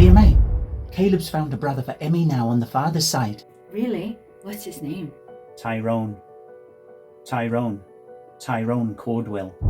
Leah May, Caleb's found a brother for Emmie now on the father's side. Really? What's his name? Tyrone Cordwell.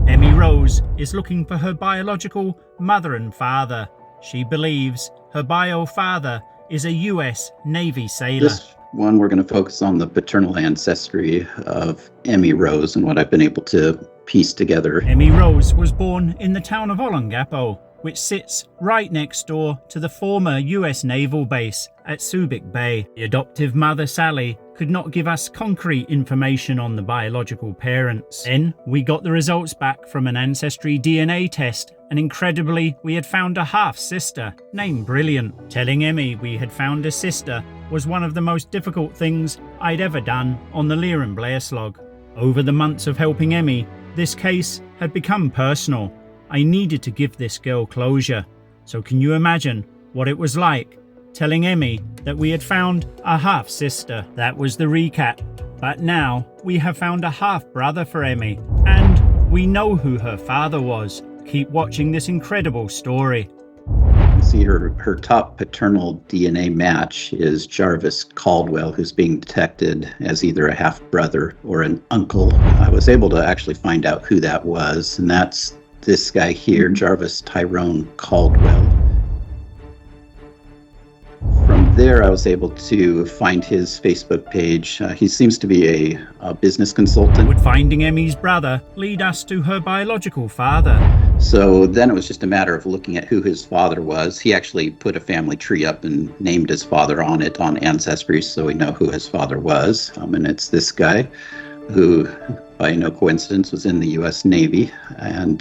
Emmie Rose is looking for her biological mother and father. She believes her bio father is a US Navy sailor. This one, we're going to focus on the paternal ancestry of Emmie Rose and what I've been able to piece together. Emmie Rose was born in the town of Olongapo, which sits right next door to the former US naval base at Subic Bay. The adoptive mother, Sally, could not give us concrete information on the biological parents. Then we got the results back from an ancestry DNA test, and incredibly, we had found a half-sister named Brilliant. Telling Emmie we had found a sister was one of the most difficult things I'd ever done on the Leah and Blair Slog. Over the months of helping Emmie, this case had become personal. I needed to give this girl closure. So can you imagine what it was like telling Emmie that we had found a half-sister? That was the recap. But now we have found a half-brother for Emmie, and we know who her father was. Keep watching this incredible story. You can see her top paternal DNA match is Jarvis Caldwell, who's being detected as either a half-brother or an uncle. I was able to actually find out who that was, and that's this guy here, Jarvis Tyrone Caldwell. From there, I was able to find his Facebook page. He seems to be a business consultant. Would finding Emmie's brother lead us to her biological father? So then it was just a matter of looking at who his father was. He actually put a family tree up and named his father on it on Ancestry, so we know who his father was. And it's this guy who, by no coincidence, was in the U.S. Navy. And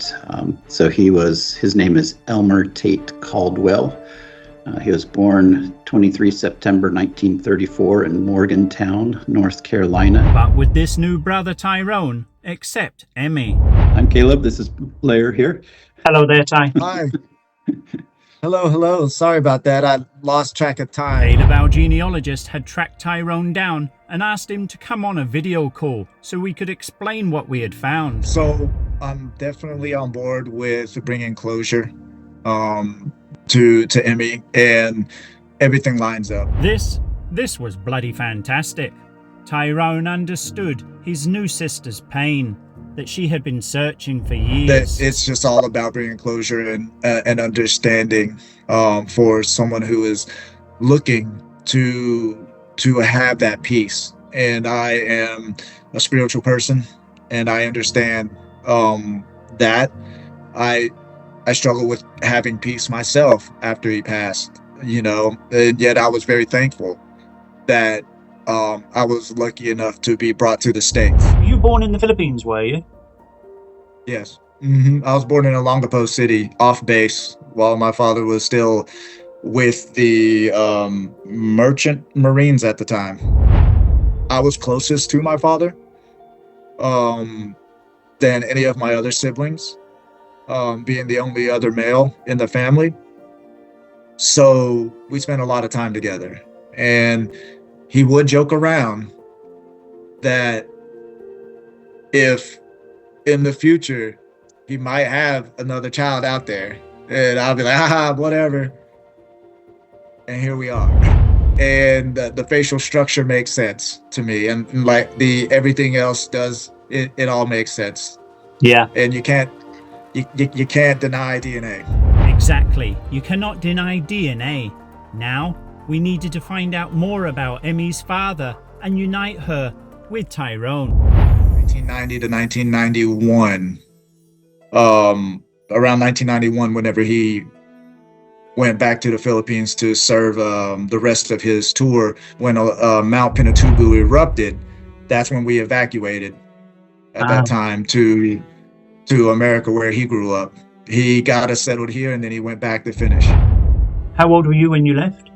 so his name is Elmer Tate Caldwell. He was born 23 September 1934 in Morgantown, North Carolina. But would this new brother Tyrone accept Emmie? I'm Caleb. This is Blair here. Hello there, Ty. Hi. Hello. Sorry about that. I lost track of time. Caleb, our genealogist, had tracked Tyrone down and asked him to come on a video call so we could explain what we had found. So I'm definitely on board with bringing closure to Emmie, and everything lines up. This was bloody fantastic. Tyrone understood his new sister's pain, that she had been searching for years. It's just all about bringing closure and understanding for someone who is looking to have that peace. And I am a spiritual person, and I understand that I struggle with having peace myself after he passed, and yet I was very thankful that I was lucky enough to be brought to the States. Were you born in the Philippines, were you? Yes. I was born in Olongapo City, off base, while my father was still with the Merchant Marines at the time. I was closest to my father than any of my other siblings, being the only other male in the family. So we spent a lot of time together. And he would joke around that if in the future he might have another child out there, and I'll be like, whatever. And here we are. And the facial structure makes sense to me, and like everything else does, it all makes sense. Yeah. And you can't deny DNA. Exactly. You cannot deny DNA. Now, we needed to find out more about Emmie's father and unite her with Tyrone. 1990 to 1991. Around 1991, whenever he went back to the Philippines to serve the rest of his tour, when Mount Pinatubo erupted, that's when we evacuated at that time to America, where he grew up. He got us settled here, and then he went back to finish. How old were you when you left?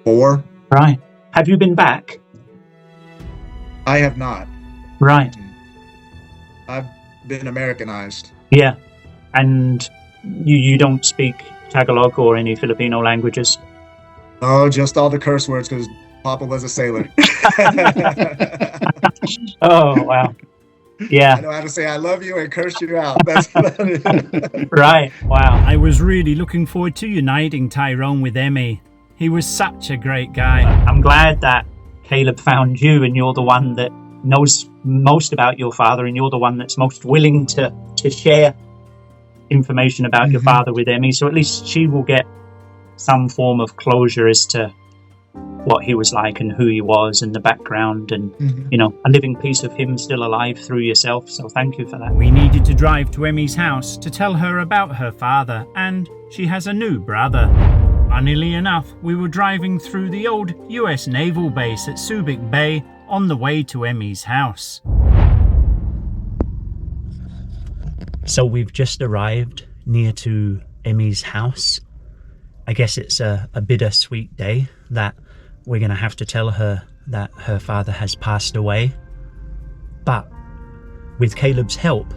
4. Right. Have you been back? I have not. Right. I've been Americanized. Yeah. And you don't speak Tagalog or any Filipino languages? Oh, just all the curse words, because Papa was a sailor. Oh, wow. Yeah. I know how to say I love you and curse you out. That's about it. Right. Wow. I was really looking forward to uniting Tyrone with Emmie. He was such a great guy. I'm glad that Caleb found you, and you're the one that knows most about your father, and you're the one that's most willing to share information about your father with Emmie. So at least she will get some form of closure as to what he was like and who he was and the background and, you know, a living piece of him still alive through yourself. So thank you for that. We needed to drive to Emmie's house to tell her about her father, and she has a new brother. Funnily enough, we were driving through the old US Naval Base at Subic Bay on the way to Emmie's house. So we've just arrived near to Emmie's house. I guess it's a bittersweet day that we're going to have to tell her that her father has passed away. But with Caleb's help,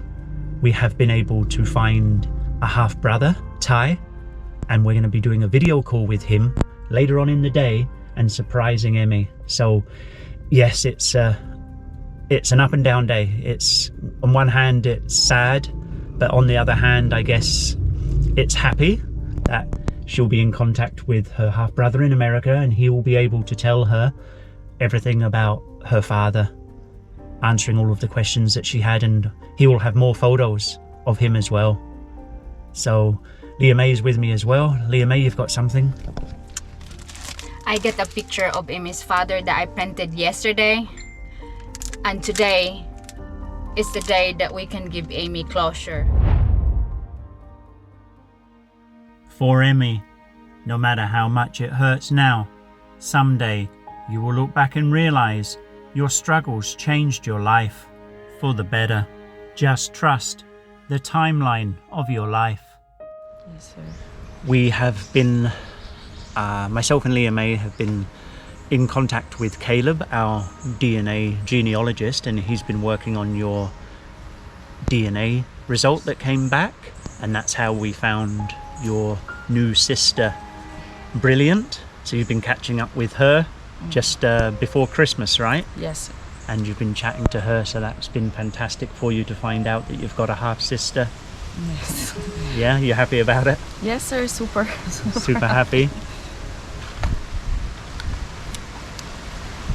we have been able to find a half-brother, Ty, and we're going to be doing a video call with him later on in the day and surprising Emmie. So yes, it's an up and down day. It's, on one hand, it's sad, but on the other hand, I guess it's happy that she'll be in contact with her half-brother in America, and he will be able to tell her everything about her father, answering all of the questions that she had, and he will have more photos of him as well. So Leah May is with me as well. Leah May, you've got something? I get a picture of Emmie's father that I printed yesterday. And today is the day that we can give Emmie closure. For Emmie, no matter how much it hurts now, someday you will look back and realize your struggles changed your life for the better. Just trust the timeline of your life. Yes, sir. We have been, myself and Leah May have been in contact with Caleb, our DNA genealogist, and he's been working on your DNA result that came back, and that's how we found your new sister, Brilliant. So you've been catching up with her just before Christmas, right? Yes, sir. And you've been chatting to her, so that's been fantastic for you to find out that you've got a half sister. Yes. Yeah, you happy about it? Yes, sir. Super. Super happy.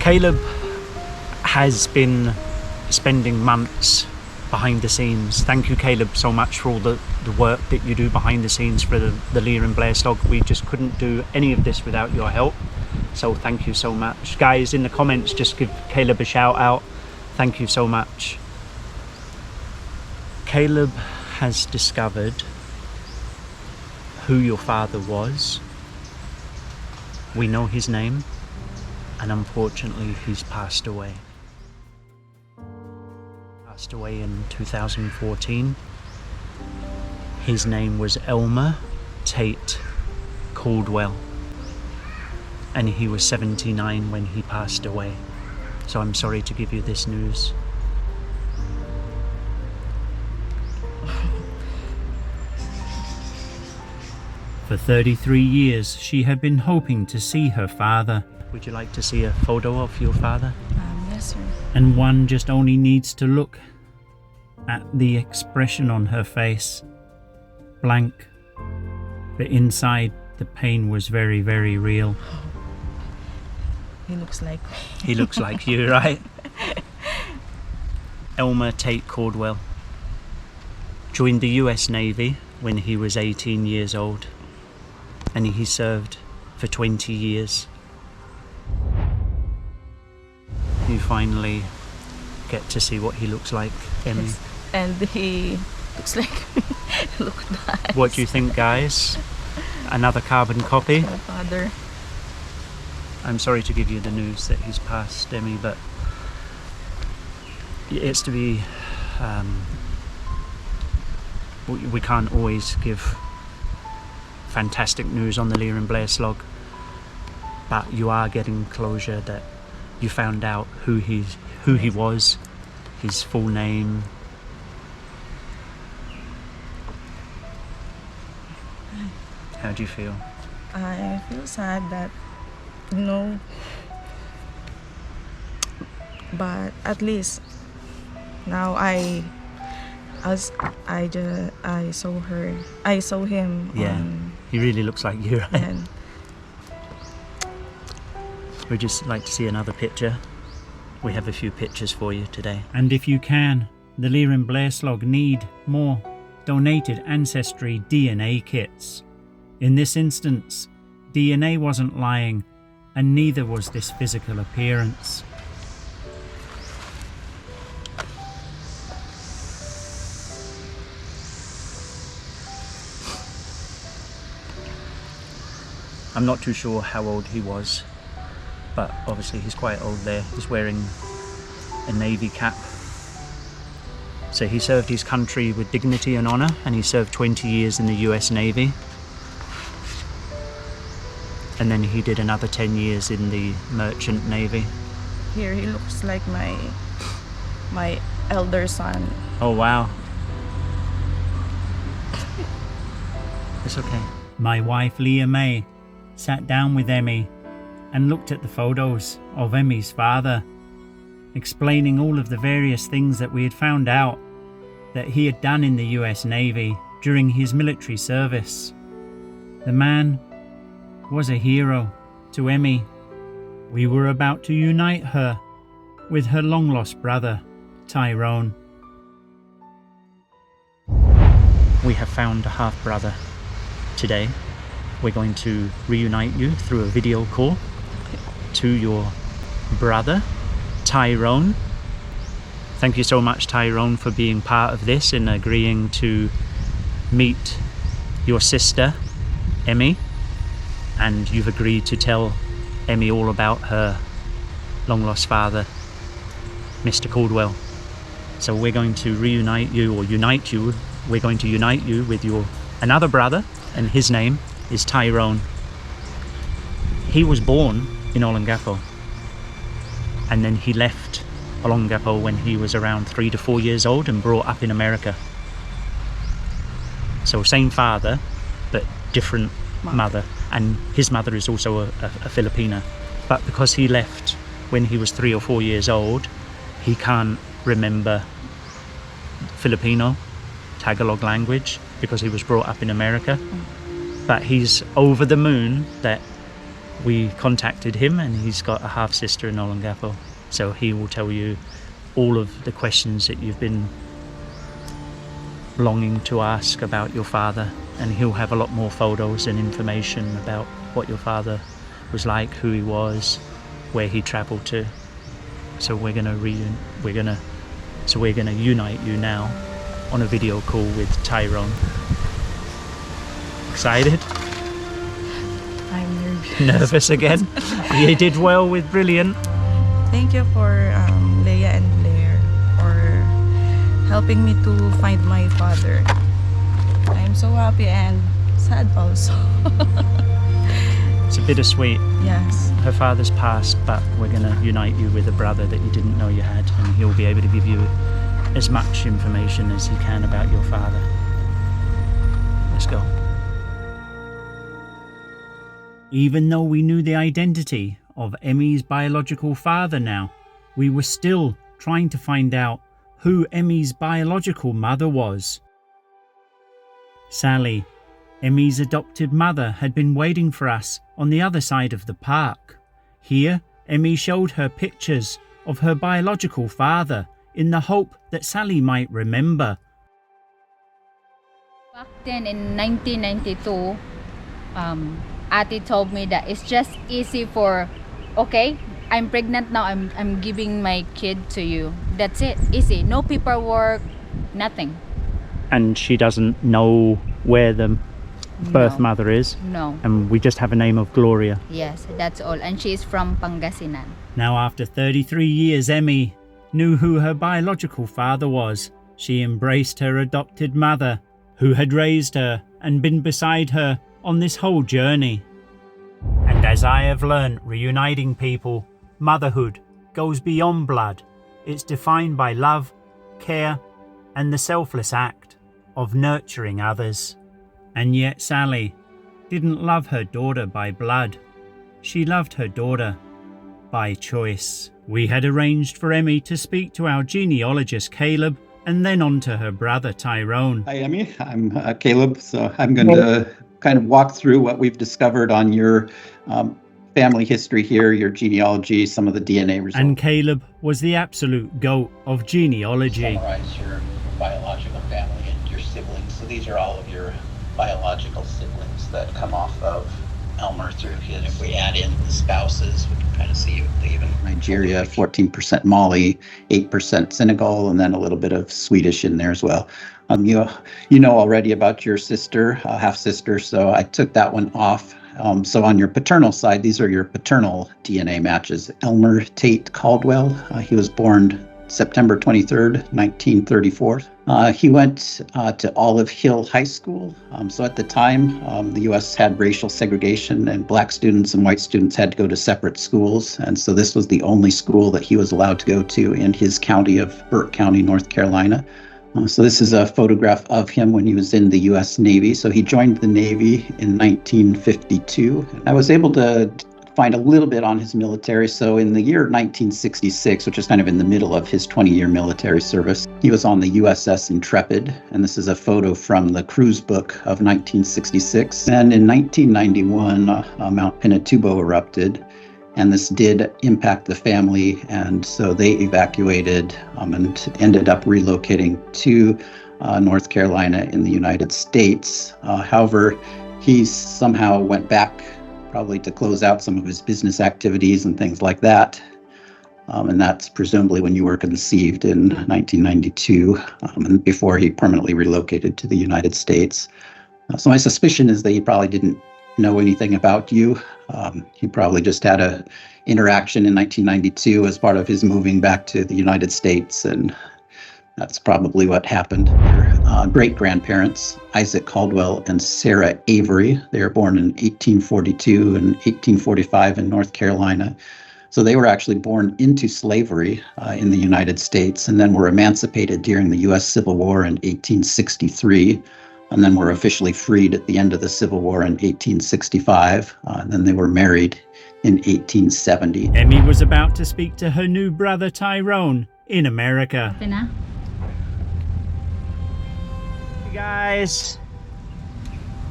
Caleb has been spending months behind the scenes. Thank you, Caleb, so much for all the work that you do behind the scenes for the Leah and Blair Slog. We just couldn't do any of this without your help. So thank you so much. Guys, in the comments, just give Caleb a shout out. Thank you so much. Caleb has discovered who your father was. We know his name, and unfortunately he's passed away. Passed away in 2014. His name was Elmer Tate Caldwell, and he was 79 when he passed away. So I'm sorry to give you this news. For 33 years, she had been hoping to see her father, Would you like to see a photo of your father? Yes, sir. and one just only needs to look at the expression on her face. Blank, but inside the pain was very, very real. He looks like He looks like you, right? Elmer Tate Caldwell joined the US Navy when he was 18 years old, and he served for 20 years. You finally get to see what he looks like, Emmie. Yes. And he looks like look nice. What do you think, guys? Another carbon copy? My father. I'm sorry to give you the news that he's passed, Emmie, but it's to be... we can't always give fantastic news on the Leah and Blair Slog, but you are getting closure that you found out who he was, his full name. How do you feel? I feel sad that, but at least Now as I saw her, I saw him. Yeah. He really looks like you, right? And We'd just like to see another picture. We have a few pictures for you today. And if you can, the Leah and Blair Slog need more donated ancestry DNA kits. In this instance, DNA wasn't lying, and neither was this physical appearance. I'm not too sure how old he was, but obviously he's quite old there. He's wearing a navy cap. So he served his country with dignity and honor, and he served 20 years in the US Navy. And then he did another 10 years in the Merchant Navy. here he looks like my elder son. Oh wow. It's okay. My wife Leah May sat down with Emmie and looked at the photos of Emmie's father, explaining all of the various things that we had found out that he had done in the US Navy during his military service. The man was a hero to Emmie. We were about to unite her with her long-lost brother, Tyrone. We have found a half-brother today. We're going to reunite you through a video call to your brother, Tyrone. Thank you so much, Tyrone, for being part of this and agreeing to meet your sister, Emmie. And you've agreed to tell Emmie all about her long-lost father, Mr. Caldwell. So we're going to reunite you, or unite you. We're going to unite you with your another brother, and his name is Tyrone. He was born in Olongapo, and then he left Olongapo when he was around 3 to 4 years old and brought up in America. So same father, but different mother. And his mother is also a Filipina. But because he left when he was 3 or 4 years old, he can't remember Filipino, Tagalog language, because he was brought up in America. But he's over the moon that we contacted him, and he's got a half sister in Olongapo. So he will tell you all of the questions that you've been longing to ask about your father, and he'll have a lot more photos and information about what your father was like, who he was, where he traveled to. So we're gonna unite you now on a video call with Tyrone. Excited? I'm nervous. Nervous again? You did well with Brilliant. Thank you for Leah and Blair for helping me to find my father. I'm so happy and sad also. It's a bittersweet. Yes. Her father's passed, but we're going to unite you with a brother that you didn't know you had, and he'll be able to give you as much information as he can about your father. Let's go. Even though we knew the identity of Emmie's biological father now, we were still trying to find out who Emmie's biological mother was. Sally, Emmie's adopted mother, had been waiting for us on the other side of the park. Here, Emmie showed her pictures of her biological father in the hope that Sally might remember. Back then in 1992, Ate told me that it's just easy for, okay, I'm pregnant now, I'm giving my kid to you. That's it, easy, no paperwork, nothing. And she doesn't know where the birth mother is. No. And we just have a name of Gloria. Yes, that's all. And she's from Pangasinan. Now, after 33 years, Emmie knew who her biological father was. She embraced her adopted mother, who had raised her and been beside her on this whole journey. And as I have learned, reuniting people, motherhood goes beyond blood. It's defined by love, care, and the selfless act of nurturing others. And yet Sally didn't love her daughter by blood. She loved her daughter by choice. We had arranged for Emmie to speak to our genealogist Caleb and then on to her brother Tyrone. Hi, Emmie. I'm Caleb. So I'm going to kind of walk through what we've discovered on your family history here, your genealogy, some of the DNA results. And Caleb was the absolute goat of genealogy. Summarize your biological family and your siblings. So these are all of your biological siblings that come off of Elmer through his. If we add in the spouses, we can kind of see even Nigeria, 14% Mali, 8% Senegal, and then a little bit of Swedish in there as well. You know already about your sister, half sister, so I took that one off. So on your paternal side, these are your paternal DNA matches. Elmer Tate Caldwell, he was born September 23rd, 1934. He went to Olive Hill High School. So at the time, the U.S. had racial segregation, and black students and white students had to go to separate schools. And so this was the only school that he was allowed to go to in his county of Burke County, North Carolina. So this is a photograph of him when he was in the U.S. Navy. So he joined the Navy in 1952. I was able to find a little bit on his military. So in the year 1966, which is kind of in the middle of his 20-year military service, he was on the USS Intrepid. And this is a photo from the cruise book of 1966. And in 1991, Mount Pinatubo erupted. And this did impact the family, and so they evacuated and ended up relocating to North Carolina in the United States. However, he somehow went back probably to close out some of his business activities and things like that. And that's presumably when you were conceived in 1992, and before he permanently relocated to the United States. So my suspicion is that he probably didn't know anything about you. He probably just had a interaction in 1992 as part of his moving back to the United States, and that's probably what happened. Your great-grandparents, Isaac Caldwell and Sarah Avery, they were born in 1842 and 1845 in North Carolina. So they were actually born into slavery in the United States, and then were emancipated during the U.S. Civil War in 1863. And then were officially freed at the end of the Civil War in 1865. And then they were married in 1870. Emmie was about to speak to her new brother Tyrone in America. Okay na? Hey guys.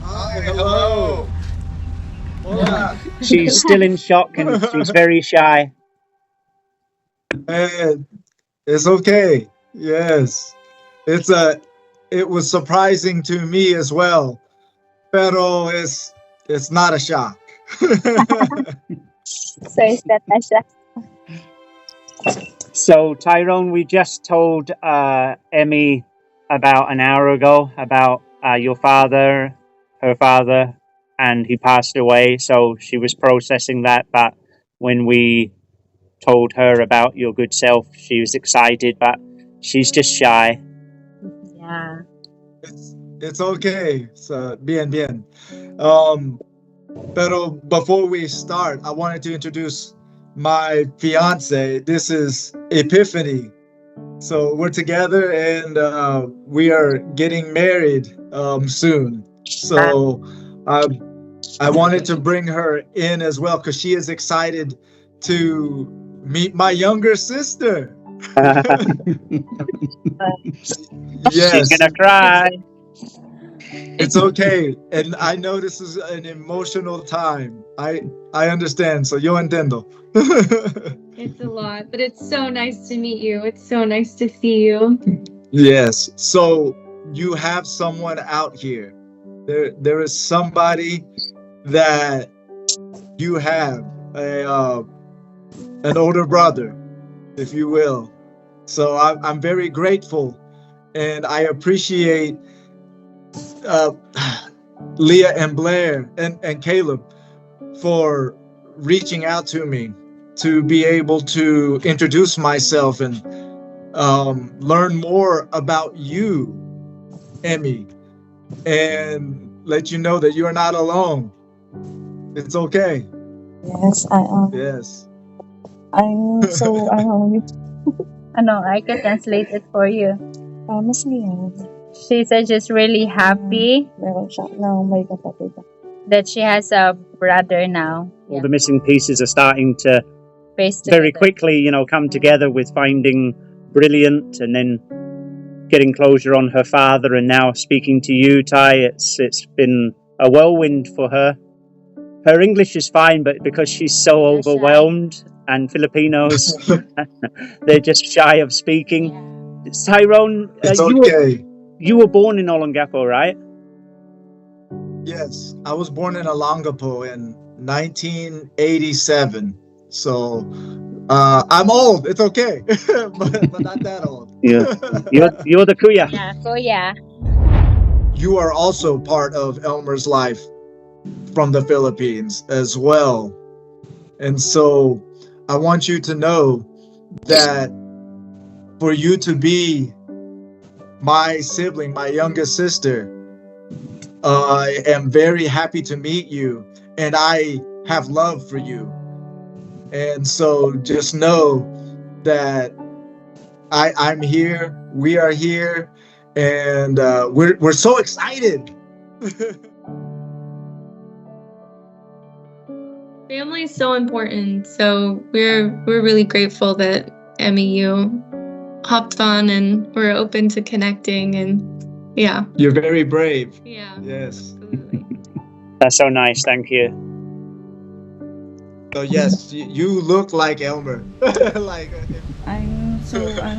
Hi, hello. Hola. She's still in shock and she's very shy. It's okay. Yes. It was surprising to me as well. Pero it's not a shock. So is that a shock? So Tyrone, we just told Emmie about an hour ago about your father, her father, and he passed away. So she was processing that, but when we told her about your good self, she was excited, but she's just shy. Yeah. It's okay. So bien. Pero before we start, I wanted to introduce my fiance. This is Epiphany. So we're together and we are getting married soon. So I wanted to bring her in as well because she is excited to meet my younger sister. Yes. She's gonna cry. It's okay. And I know this is an emotional time. I understand. So yo entiendo. It's a lot, but it's so nice to meet you. It's so nice to see you. Yes. So you have someone out here. There is somebody that you have an older brother, if you will. So I'm very grateful, and I appreciate Leah and Blair and Caleb for reaching out to me to be able to introduce myself and learn more about you, Emmie, and let you know that you're not alone. It's okay. Yes, I am. Yes. I'm so I can translate it for you. masaya. She said she's really happy Meron siya na may kapatid. that she has a brother now. All the missing pieces are starting to together. very quickly, come together with finding Brilliant and then getting closure on her father, and now speaking to you, Ty. It's been a whirlwind for her. Her English is fine, but because she's so They're shy. overwhelmed, and Filipinos, they're just shy of speaking. Tyrone, It's you okay. were born in Olongapo, right? Yes, I was born in Olongapo in 1987. So I'm old. It's okay, but not that old. Yeah, you're the kuya. Yeah, kuya. You are also part of Elmer's life from the Philippines as well. And so I want you to know that for you to be my sibling, my youngest sister, I am very happy to meet you, and I have love for you. And so just know that I'm here, we are here, and we're so excited. Family is so important. So we're really grateful that Emmie, you hopped on and we're open to connecting, and yeah. You're very brave. Yeah. Yes. Absolutely. That's so nice. Thank you. So yes, you look like Elmer. Like I'm so, I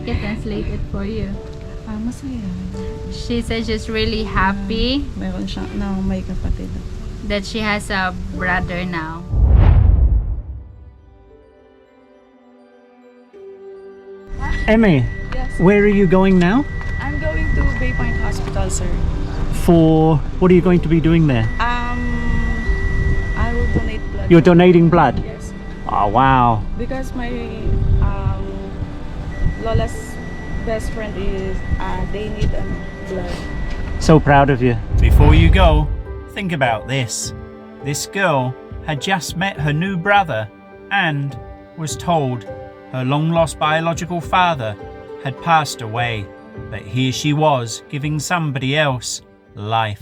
can translate it for you. masaya. She says she's really happy Meron siya na may kapatid. that she has a brother now. Emmie, Yes. where are you going now? I'm going to Bay Point Hospital, sir. For what are you going to be doing there? I will donate blood. You're donating blood? Yes. Oh, wow. Because my Lola's best friend is, they need blood. So proud of you. Before you go, think about this. This girl had just met her new brother and was told her long-lost biological father had passed away. But here she was, giving somebody else life.